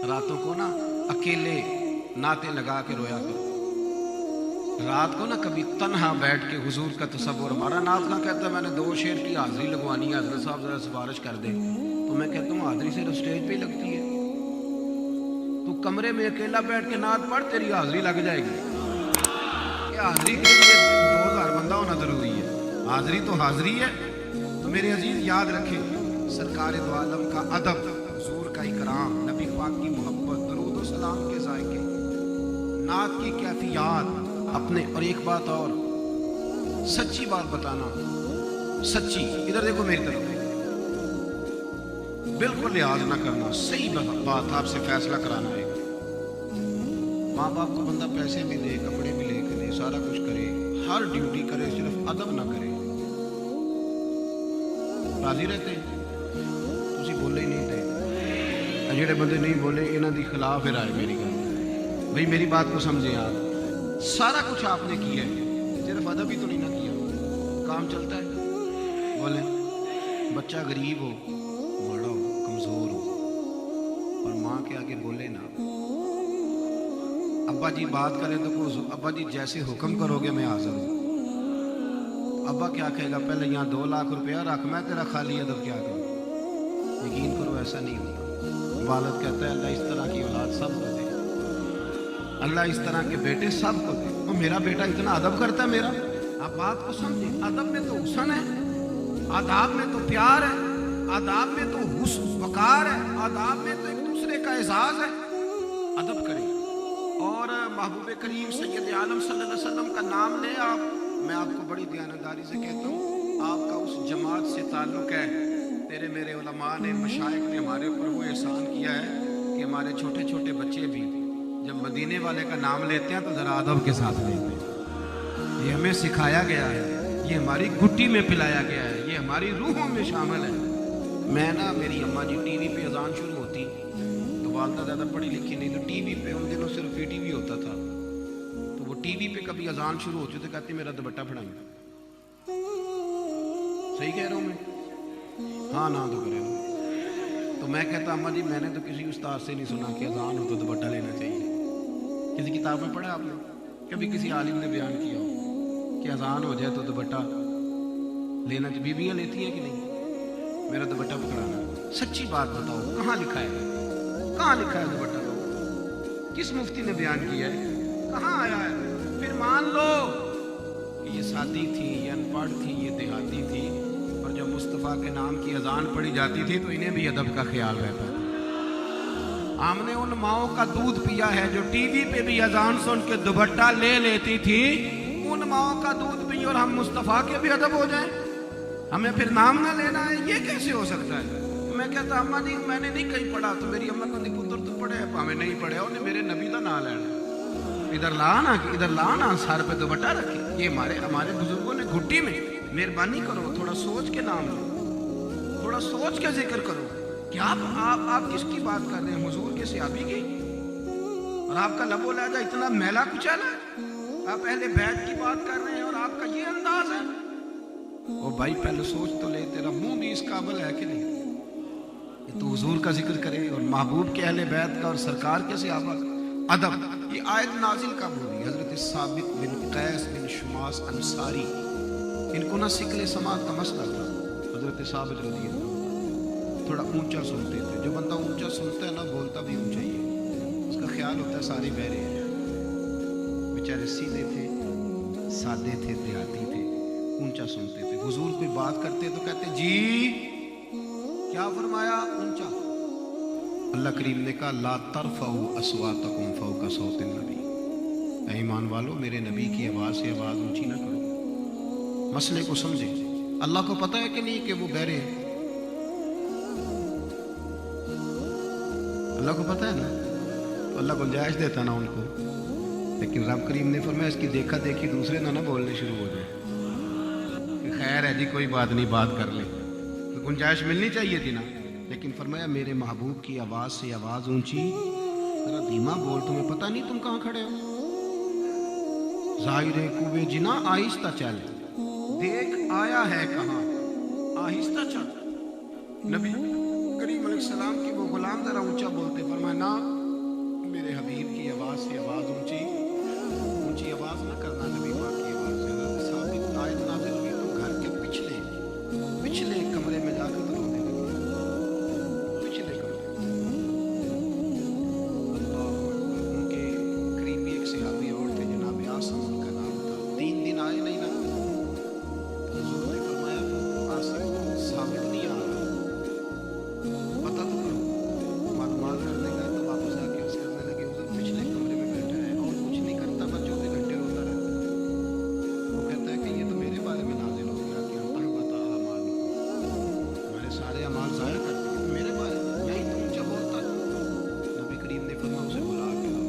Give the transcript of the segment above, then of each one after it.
راتوں کو نا اکیلے نعتیں لگا کے رویا کرو. رات کو نا کبھی تنہا بیٹھ کے حضور کا تصور. ہمارا نعت خاں کہتا ہے میں نے 2 شعر کی حاضری لگوانی ہے, حضرت صاحب ذرا سفارش کر دیں. تو میں کہتا ہوں حاضری صرف اسٹیج پہ ہی لگتی ہے, تو کمرے میں اکیلا بیٹھ کے نعت پڑھ, تیری حاضری لگ جائے گی. کہ حاضری کے لیے 2000 بندہ ہونا ضروری ہے. حاضری تو حاضری ہے. تو میرے عزیز یاد رکھیں, سرکار دو عالم کا ادب, حضور کا اکرام, نبی پاک کی محبت, درود و سلام کے ذائقے, نعت کی کیفیات اپنے. اور ایک بات اور, سچی بات بتانا, سچی. ادھر دیکھو میری طرف, بالکل لحاظ نہ کرنا, صحیح بات آپ سے فیصلہ کرانا ہے. ماں باپ کو بندہ پیسے بھی دے, کپڑے بھی لے کے دے, سارا کچھ کرے, ہر ڈیوٹی کرے, صرف ادب نہ کرے. راضی رہتے ہیں تسی بولے ہی نہیں تھے. جڑے بندے نہیں بولے انہاں دی خلاف ہے رائے میری گل. بھئی میری بات کو سمجھیں آپ, سارا کچھ آپ نے کیا ہے, صرف ادب ہی تو نہیں نہ کیا. کام چلتا ہے, بولے بچہ غریب ہو, بڑا ہو, کمزور ہو, اور ماں کے آگے بولے نا, ابا جی بات کریں تو ابا جی جیسے حکم کرو گے میں حاضر ہوں. ابا کیا کہے گا, پہلے یہاں 2 لاکھ روپیہ رکھ, میں تیرا خالی ادب کیا کروں. یقین کرو ایسا نہیں ہوتا. والد کہتا ہے اللہ اس طرح کی اولاد سب کو دے, اللہ اس طرح کے بیٹے سب کو دے. اور میرا بیٹا اتنا ادب کرتا ہے میرا. آپ بات کو سمجھیں, ادب میں تو حسن ہے, آداب میں تو پیار ہے, آداب میں تو حسن وقار ہے, آداب میں تو ایک دوسرے کا اعزاز ہے. ادب کریں. اور محبوب کریم سید عالم صلی اللہ علیہ وسلم کا نام لیں آپ. میں آپ کو بڑی دیانتداری سے کہتا ہوں, آپ کا اس جماعت سے تعلق ہے. تیرے میرے علماء نے, مشائخ نے ہمارے اوپر وہ احسان کیا ہے کہ ہمارے چھوٹے چھوٹے بچے بھی جب مدینے والے کا نام لیتے ہیں تو ذرا ادب کے ساتھ لیتے ہیں. یہ ہمیں سکھایا گیا ہے, یہ ہماری گٹی میں پلایا گیا ہے, یہ ہماری روحوں میں شامل ہے. میں نا, میری اماں جی ٹی وی پہ اذان شروع ہوتی, تو والدہ زیادہ پڑھی لکھی نہیں, تو ٹی وی پہ ان دنوں صرف پی ٹی وی ہوتا تھا, تو وہ ٹی وی پہ کبھی اذان شروع ہوتی تو کہتی میرا دوپٹہ پڑھائیں. صحیح کہہ رہا ہوں میں؟ ہاں نہ تو کرے نا. تو میں کہتا اماں جی میں نے تو کسی استاد سے نہیں سنا کہ اذان ہو تو دوپٹہ لینا چاہیے. کسی کتاب میں پڑھا آپ نے, کبھی کسی عالم نے بیان کیا ہو کہ اذان ہو جائے تو دوپٹہ لینا چاہیے؟ بیویاں لیتی ہیں کہ نہیں؟ میرا دوپٹہ پکڑانا. سچی بات بتاؤ, کہاں لکھا ہے, کہاں لکھا ہے دوپٹہ کا؟ کس مفتی نے بیان کیا ہے, کہاں آیا ہے؟ پھر مان لو کہ یہ سادی تھی, یہ ان پڑھ تھی, یہ دیہاتی تھی, اور جب مصطفیٰ کے نام کی اذان پڑھی جاتی تھی تو انہیں بھی ادب کا خیال رہتا. ہم نے ان ماؤں کا دودھ پیا ہے جو ٹی وی پہ بھی اذان سن کے دوپٹہ لے لیتی تھی. ان ماؤں کا دودھ پی اور ہم مصطفیٰ کے بھی ادب ہو جائیں, ہمیں پھر نام نہ لینا ہے, یہ کیسے ہو سکتا ہے؟ میں کہتا اماں جی میں نے نہیں کہیں پڑھا, تو میری اماں کہتی پتر تو پڑھے, ہمیں نہیں پڑھے, انہیں میرے نبی کا نام لینا. ادھر لانا سر پہ دوپٹہ رکھے. یہ ہمارے بزرگوں نے گھٹی میں. مہربانی کرو, تھوڑا سوچ کے نام لو, تھوڑا سوچ کے ذکر کرو. کیا آپ کس کی بات کر رہے ہیں؟ حضور کے صحابی کی؟ اور آپ کا لب و لہجہ اتنا میلا کچیلا ہے. آپ اہل بیت کی بات کر رہے ہیں اور آپ کا یہ انداز ہے. او بھائی پہلے سوچ تو لے, تیرا منہ بھی اس قابل ہے کہ نہیں تو حضور کا ذکر کرے اور محبوب کے اہل بیت کا اور سرکار کے صحابہ کا ادب. یہ آیت نازل کب ہوئی؟ حضرت ثابت بن قیس بن شماس انصاری, ان کو نہ سکل سماعت کا مسئلہ تھا. حضرت ثابت رضی اللہ تھوڑا اونچا سنتے تھے. جو بندہ اونچا سنتا ہے نا بولتا بھی اونچا ہی ہے, اس کا خیال ہوتا ہے سارے بہرے ہیں. بیچارے سیدھے تھے, سادے تھے, دیہاتی تھے, اونچا سنتے تھے. حضور کوئی بات کرتے تو کہتے جی کیا فرمایا, اونچا. اللہ کریم نے کہا لا ترفعوا اصواتکم فوق صوت النبی, اے ایمان والو میرے نبی کی آواز سے آواز اونچی نہ کرو. مسئلے کو سمجھیں. اللہ کو پتہ ہے کہ نہیں کہ وہ بہرے ہیں؟ اللہ کو پتہ ہے نا, تو اللہ گنجائش دیتا نا ان کو. لیکن رب کریم نے فرمایا اس کی دیکھا دیکھی دوسرے نہ بولنے شروع ہو جائے. خیر ہے جی کوئی بات نہیں, بات کر لیں. تو گنجائش ملنی چاہیے تھی نا. لیکن فرمایا میرے محبوب کی آواز سے آواز اونچی, ذرا دھیما بول, تمہیں پتہ نہیں تم کہاں کھڑے ہو. ظاہر کوے جنا آہستہ چل, دیکھ آیا ہے کہاں, آہستہ چل. نبی کریم علیہ السلام کی وہ غلام ذرا اونچا بولتے, فرمایا نا आवाज से आवाज ऊंची ऊंची आवाज ना करना, नबी पाक की आवाज से। साबित आयत नाज़िल हुई तो घर के पिछले पिछले कमरे में जाकर तो रोने लगे, पिछले कमरे। अल्लाह उनके करीबी एक सहाबी और थे, जनाब आसिम उनका नाम था। 3 दिन आए नहीं ना, तो हुजूर ने फरमाया आसिम साबित नहीं आ रहा, पता तो करो। मालूमात करने गए तो वापस आके उससे कहने लगे हुजूर पिछले कमरे में बैठा है और कुछ नहीं करता, बस 24 घंटे रोता रहता है। वो कहता है कि ये तो मेरे बारे में नाजिल हो गया कि हम बता अमाल, हमारे सारे अमाल ज़ाया कर दिए, मेरे बारे में मैं ही तो ऊंचा बोलता। नबी करीम ने फरमाया उसे बुला के लाओ।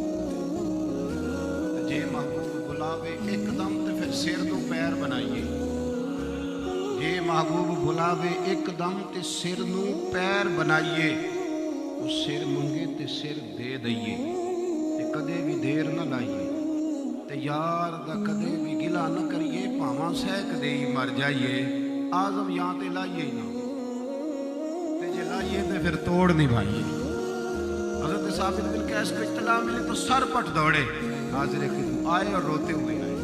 जे महबूब बुलावे एकदम तो फिर सिर तो पैर बनाइए, जे महबूब बुलावे एकदम ते सिर नूं पैर बनाइए, ਉਹ ਸਿਰ ਮੰਗੇ ਤੇ ਸਿਰ ਦੇ ਦਈਏ, ਤੇ ਕਦੇ ਵੀ ਦੇਰ ਨਾ ਲਾਈਏ, ਤੇ ਯਾਰ ਦਾ ਕਦੇ ਵੀ ਗਿਲਾ ਨਾ ਕਰੀਏ, ਭਾਵਾਂ ਸਹਿਕਦੇ ਹੀ ਮਰ ਜਾਈਏ, ਆਜ਼ਮ ਜਾਂ ਤੇ ਲਾਈਏ ਹੀ ਨਾ, ਤੇ ਜੇ ਲਾਈਏ ਤੇ ਫਿਰ ਤੋੜ ਨਿਭਾਈਏ। हज़रत साबित बिन कैस को इत्तला मिली तो सर पट दौड़े, हाजिर खिदमत आए और रोते हुए आए।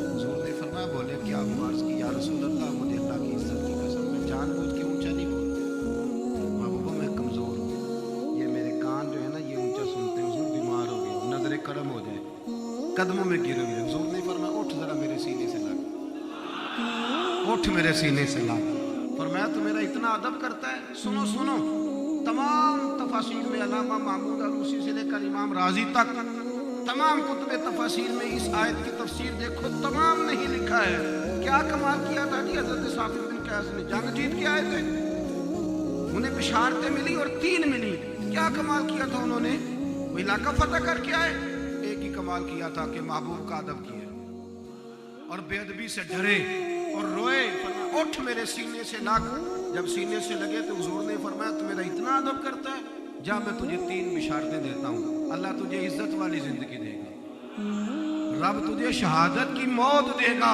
हुजूर ने फरमाया, बोले क्या अर्ज़ की, या रसूल अल्लाह मुझे अल्लाह की इज्जत की कसम मैं जानबूझ के ऊंचा नहीं बोलता, महबूबा मैं कमज़ोर हूँ, ये मेरे कान जो है ना ये ऊंचा सुनते हैं, हुजूर बीमार हो गए, नजर करम हो जाए, कदमों में गिर गए। हुजूर ने फरमाया उठ जरा मेरे सीने से लग, उठ मेरे सीने से लग। फरमाया तो मेरा इतना अदब करता है, सुनो सुनो। तमाम तफासीर में अल्लामा महमूद अलूसी से लेकर इमाम राजी तक तमाम कुतुब तफासीर में इस आयत की तफसीर देखो, तमाम ने ही लिखा है क्या कमाल किया था जी हज़रत साबित बिन कैस ने। जंग जीत के आए थे, उन्हें बिशारतें मिली और 3 मिली, क्या कमाल किया था उन्होंने, वो इलाका फतह करके आए। एक ही कमाल किया था कि महबूब का अदब किया और बेअदबी से डरे और रोए, उठ मेरे सीने से लग। जब सीने से लगे तो हुजूर ने फरमाया तू मेरा इतना अदब करता है, जा मैं तुझे 3 बिशारतें देता हूँ, अल्लाह तुझे इज्जत वाली जिंदगी देगा, रब तुझे शहादत की मौत देगा।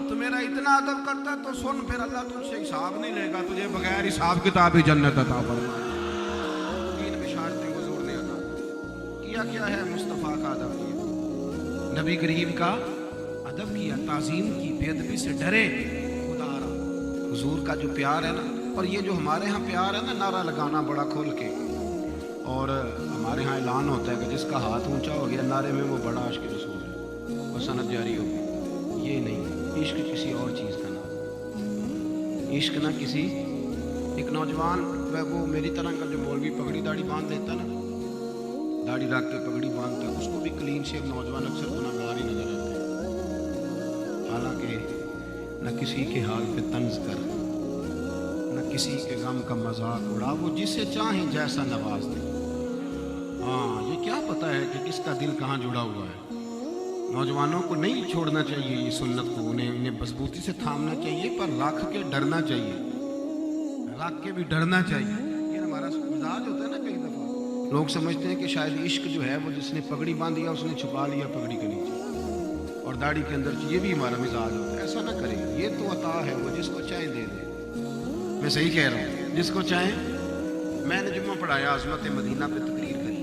तो मेरा इतना अदब करता है तो सुन, फिर अल्लाह तुझसे हिसाब नहीं लेगा, तुझे बगैर हिसाब किताब ही जन्नत अता फरमाएगा। 3 बिशारतें हुजूर ने अता किया। क्या है मुस्तफ़ा का अदब किया, नबी करीम का अदब किया, ताज़ीम की, बेअदबी से डरे। हुजूर का जो प्यार है ना, और ये जो हमारे यहाँ प्यार है ना, नारा लगाना बड़ा खोल के, और हमारे यहाँ ऐलान होता है कि जिसका हाथ ऊंचा हो गया नारे में वो बड़ा इश्क रसूल है, वो सनद जारी होगी। ये नहीं, इश्क किसी और चीज़ का नाम, इश्क ना किसी। एक नौजवान वो मेरी तरह का जो मौलवी पगड़ी दाढ़ी बांध लेता ना, दाढ़ी रख के पगड़ी बांधता, उसको भी क्लीन शेव नौजवान अक्सर गुनाहगार ही नजर आते हैं। हालांकि न किसी के हाल पे तंज कर, न किसी के गम का मजाक उड़ा, वो जिसे चाहे जैसा नवाज दे। हाँ, ये क्या पता है कि किसका दिल कहाँ जुड़ा हुआ है। नौजवानों को नहीं छोड़ना चाहिए ये सुन्नत को, उन्हें मजबूती से थामना चाहिए, पर रख के डरना चाहिए, रख के भी डरना चाहिए। ये हमारा मिजाज होता है ना, कई दफ़ा लोग समझते हैं कि शायद इश्क जो है वो जिसने पगड़ी बांधी है उसने छुपा लिया पगड़ी के नीचे और दाढ़ी के अंदर, ये भी हमारा मिजाज होता है। ऐसा ना करें, ये तो अता है, वो जिसको चाहे दे दे। मैं सही कह रहा हूँ, जिसको चाहे। मैंने जुम्मा पढ़ाया, अज़मत मदीना पे तकरीर करी,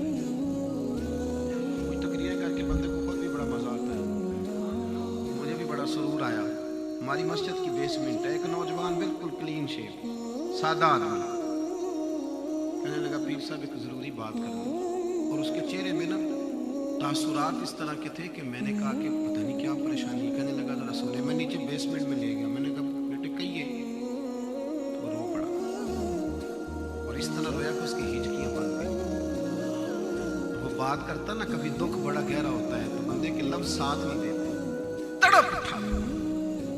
कुछ तकरीरें करके बंदे को खुद भी बड़ा मज़ा आता है, मुझे भी बड़ा सुरूर आया। हमारी मस्जिद की बेसमेंट है, एक नौजवान बिल्कुल क्लीन शेप सादा आदमी कहने लगा पीर साहब एक ज़रूरी बात करनी, और उसके चेहरे में ना तासुरात इस तरह के थे कि मैंने कहा कि पता नहीं क्या परेशानी है। कहने लगा जरा सुने, मैं नीचे बेसमेंट में ले गया, मैंने कहा बेटे कहिए, तो रो पड़ा और इस तरह रोया कि उसकी हिचकियाँ बंद गई। वो बात करता ना, कभी दुख बड़ा गहरा होता है तो बंदे के लफ्ज़ साथ नहीं देते, तड़प उठा।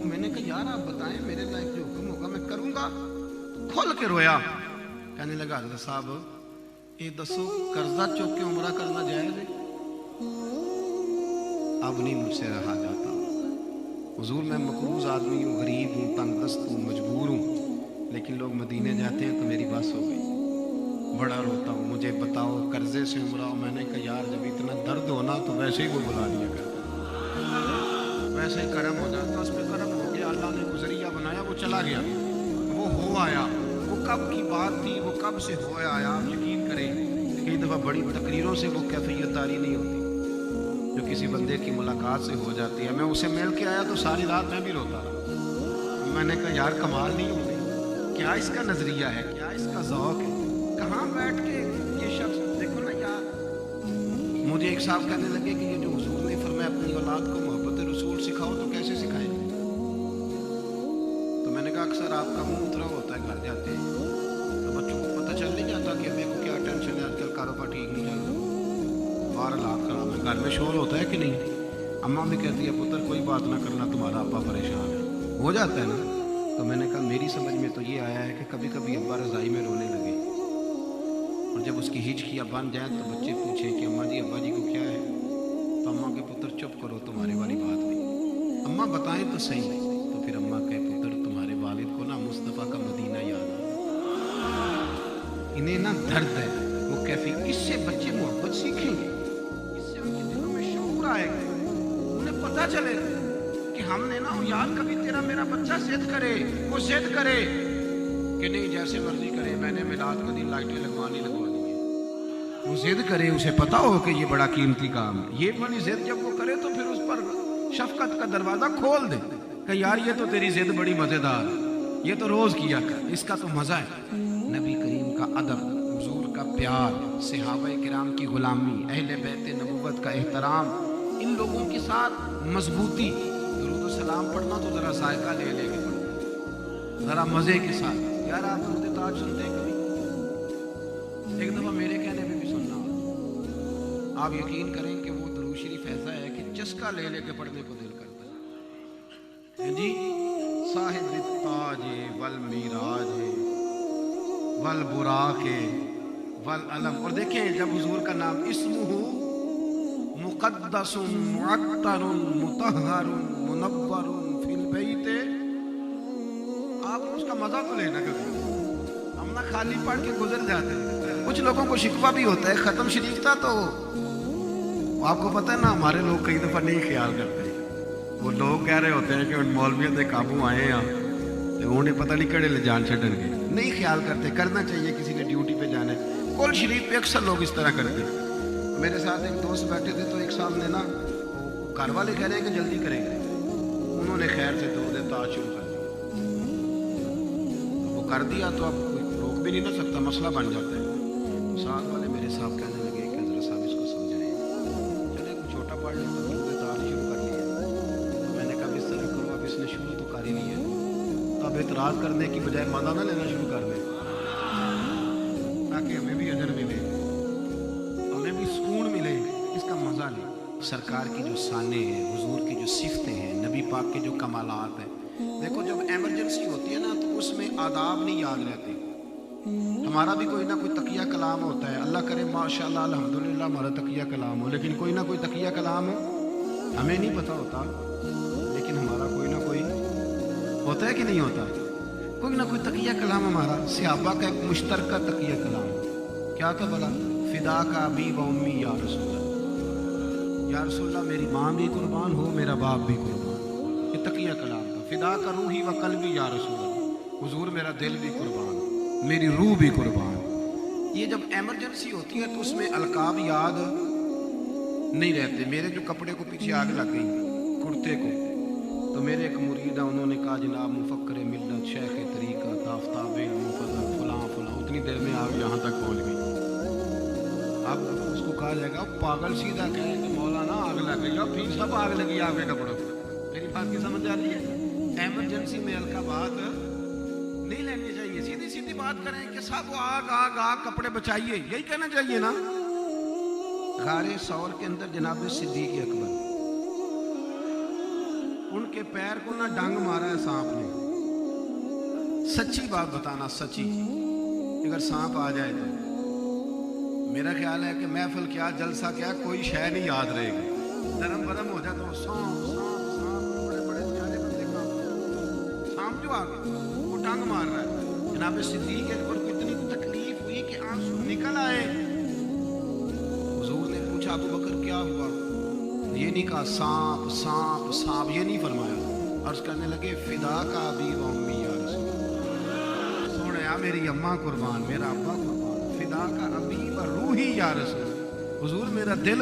मैंने कहा यार आप बताएं, मेरे लायक जो हुक्म होगा मैं करूँगा। खुल के रोया, कहने लगा हज़रत साहब ये दसो कर्जा चुक के उम्रा करना जायज़ है? अब नहीं मुझसे रहा जाता हुजूर, मैं मकरूज आदमी हूँ, गरीब हूँ, तंगदस्त हूँ, मजबूर हूँ, लेकिन लोग मदीने जाते हैं तो मेरी बस हो गई, बड़ा रोता हूँ, मुझे बताओ कर्जे से उम्रा हो। मैंने कहा यार जब इतना दर्द होना तो वैसे ही वो बुला लिया करता, वैसे ही करम हो जाता, उस पर करम हो गया, अल्लाह ने गुजरिया बनाया, वो चला गया, वो हो आया। वो कब की बात थी, वो कब से हो आया, आप यकीन करें कई दफ़ा बड़ी तकरीरों से वो कैफियत तारी नहीं होती। जो किसी बंदे की मुलाकात से हो जाती है। मैं उसे मिल के आया तो सारी रात मैं भी रोता रहा। मैंने कहा यार कमाल नहीं होती, क्या इसका नजरिया है, क्या इसका ज़ौक़ है, कहाँ बैठ के ये शख्स, देखो ना यार। मुझे एक साहब कहने लगे कि ये जो हुजूर ने फरमाया अपनी औलाद को मोहब्बत रसूल सिखाओ, तो कैसे सिखाएंगे? तो मैंने कहा अक्सर आपका मुंह उतरा होता है, घर जाते हैं तो बच्चों को पता चल नहीं जाता कि मेरे को क्या टेंशन है, आजकल कारोबार ठीक नहीं चल रहा, 12 लाख खराब है, घर में शोर होता है कि नहीं? अम्मा भी कहती है पुत्र कोई बात ना करना, तुम्हारा अब्बा परेशान है, हो जाता है ना। तो मैंने कहा मेरी समझ में तो ये आया है कि कभी कभी अब्बा रज़ाई में रोने लगे और जब उसकी हिचकियाँ बन जाए तो बच्चे पूछें कि अम्मा जी अब्बा जी को क्या है, तो अम्मा के पुत्र चुप करो, तुम्हारे वाली बात नहीं, अम्मा बताएं तो सही। तो फिर अम्मा कहे पुत्र तुम्हारे वालिद को ना मुस्तफ़ा का मदीना याद आ, इन्हें ना दर्द है वो कैफी। इससे बच्चे मोहब्बत सीखेंगे, इससे उनके दिलों में शऊर आएगा, उन्हें पता चले कि हमने ना यार कभी तेरा मेरा बच्चा जिद करे, वो जिद करे कि नहीं जैसे मर्जी करे, मैंने मिलाद का दिन लाइटें लगवानी है, वो जिद करे, उसे पता हो कि ये बड़ा कीमती काम है। ये वाली जिद जब वो करे तो फिर उस पर शफकत का दरवाजा खोल दे कि यार ये तो तेरी जिद बड़ी मजेदार है, ये तो रोज किया कर, इसका तो मजा है। नबी करीम का अदब, हुजूर का प्यार, सहाबा किराम की गुलामी, अहले बैत नबूवत का एहतराम, इन लोगों के साथ मजबूती। दुरूद सलाम पढ़ना तो जरा जायका ले लेके पढ़ना, जरा मजे के साथ। यार आप दुरूद ताज सुनते हैं कभी? एक दफा मेरे कहने पे भी सुनना, आप यकीन करें कि वो दुरूद शरीफ ऐसा है कि चस्का ले लेके पढ़ने को दिल करता है जी। साहिब ताज वल मीराज वल बुराके वल अलम। और देखें जब हुजूर का नाम इस्मुहु मुक़द्दसुन मुअत्तरुन मुतहहरुन मुनव्वरुन फिल बैते, आप उसका मजा तो लेना कभी, हम ना खाली पढ़ के गुजर जाते हैं। कुछ लोगों को शिकवा भी होता है, खत्म शरीफ था तो आपको पता है ना, हमारे लोग कई दफा नहीं ख्याल करते, वो लोग कह रहे होते हैं कि मौलवियों के काबू आए हैं तो उन्हें पता नहीं कड़े ले जान छड़नगे, नहीं ख्याल करते। करना चाहिए, किसी ने ड्यूटी पे जाना है। कुल शरीफ पे अक्सर लोग इस तरह करते हैं। मेरे साथ एक दोस्त बैठे थे तो एक साहब ने ना, घर वाले कह रहे हैं कि जल्दी करेंगे, उन्होंने खैर से दुरूद ताज शुरू कर दिया, वो कर दिया तो अब कोई रोक भी नहीं ना सकता, मसला बन जाता है। तो साथ वाले मेरे साहब कहने लगे कि हज़रत साहब इसको समझाएं, चले कुछ छोटा पढ़ ले, तो दुरूद ताज शुरू कर लिया। तो मैंने कहा इस तरह करो, अब इसने शुरू तो कर ही लिया, तो अब एतराज़ करने की बजाय मज़ा ना लेना शुरू कर दें, ताकि हमें भी अजर मिले, हमें भी सुकून मिले, इसका मज़ा लें। सरकार की जो शाने हैं, हुजूर की जो सिफतें हैं, नबी पाक के जो कमालात हैं, देखो जब एमरजेंसी होती है ना तो उसमें आदाब नहीं याद रहते। हमारा भी कोई ना कोई तकिया कलाम होता है, अल्लाह करे माशाल्लाह अल्हम्दुलिल्लाह हमारा तकिया कलाम हो, लेकिन कोई ना कोई तकिया कलाम हमें नहीं पता होता, लेकिन हमारा कोई ना कोई होता है कि नहीं होता, कोई ना कोई तकिया कलाम हमारा। सहाबा का एक मुश्तरका तकिया कलाम क्या था भला? फिदा का अबी व उम्मी या रसूलल्लाह, मेरी माँ भी कुर्बान हो, मेरा बाप भी कुर्बान, ये तकिया कलाम था। फिदा का रूही व कल्बी या रसूलल्लाह, हुजूर मेरा दिल भी कुर्बान, मेरी रूह भी कुर्बान। ये जब एमरजेंसी होती है तो उसमें अलकाब याद नहीं रहते। मेरे जो कपड़े को पीछे आग लग गई, कुर्ते को, तो मेरे एक मुरीद है, उन्होंने कहा जनाब मुफक्कर मिल्लत शेख तरीका ताफ्ताब मुफद्दल फलां फलां, उतनी देर में आग यहाँ तक पहुँच गई। अब उसको कहा जाएगा पागल, सीधा कहे कि मौलाना आग लग गई, और फिर सब आग लगी आपके कपड़ों पर। मेरी बात की समझ आ रही है? एमरजेंसी में हल्का बात नहीं लेनी चाहिए, सीधी सीधी बात करें कि सब आग आग आग, कपड़े बचाइए, यही कहना चाहिए ना। गारे सौर के अंदर जनाब सिद्दीक अकबर, उनके पैर को ना डंग मारा है सांप ने। सच्ची बात बताना, सच्ची, अगर सांप आ जाए तो मेरा ख्याल है कि महफिल क्या, जलसा क्या, कोई शय नहीं याद रहेगी। धर्म बदम हो जाए तो सांप सांप सांप, बड़े बड़े प्यारे बंदे का सांप जो आ गया वो डंग मार रहा है। जनाब सिद्दीक अकबर को इतनी तकलीफ हुई कि आंसू निकल आए। हुजूर ने पूछा अबू बकर क्या हुआ? ये नहीं कहा सांप सांप सांप, ये नहीं फरमाया। अर्ज करने लगे फिदा का अबी व उम्मी या रसूल, सोने मेरी अम्मा कुर्बान, मेरा अब्बा कुर्बान, फिदा का अबी व रूही या रसूल, हुजूर मेरा दिल